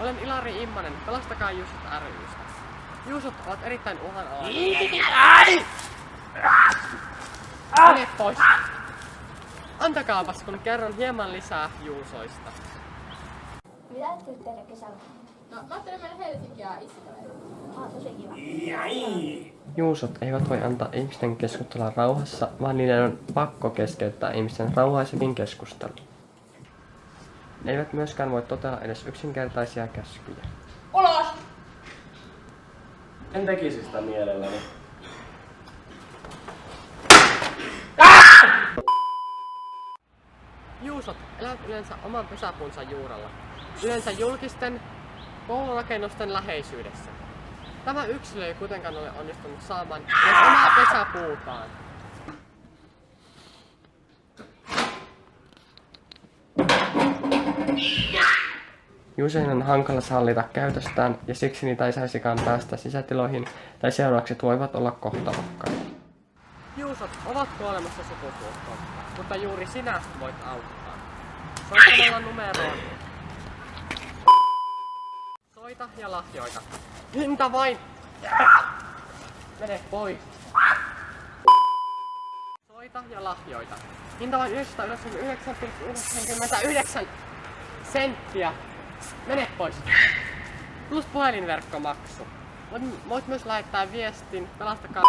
Olen Ilari Immonen, pelastakaa Juusot ry:stä. Juusot ovat erittäin uhanalaisia. Mene pois! Antakaapas, kun kerron hieman lisää Juusoista. Mitä ajattelet tehdä kesällä? No, mä ajattelin mennä Helsinkiin ja Issikävelle. Tosi kiva. Juusot eivät voi antaa ihmisten keskustella rauhassa, vaan niiden on pakko keskeyttää ihmisten rauhaisekin keskustelu. Ne eivät myöskään voi toteuttaa edes yksinkertaisia käskyjä. Ulos! En tekisi sitä mielelläni. Juusot elävät yleensä oman pesäpuunsa juurella, yleensä julkisten koulurakennusten läheisyydessä. Tämä yksilö ei kuitenkaan ole onnistunut saamaan edes omaa pesäpuutaan. Juusojen on hankala sallita käytöstään ja siksi niitä ei saisikaan päästä sisätiloihin tai seuraukset voivat olla kohtalokkaita. Juusot ovat kuolemassa sukupuuttoon, mutta juuri sinä voit auttaa. Soittamalla numeroon. Soita ja lahjoita. Hinta vain! Mene pois! Soita ja lahjoita. Hinta vain 999,99 senttiä. Mene pois! Plus puhelinverkkomaksu. Voit myös lähettää viestin pelastakaa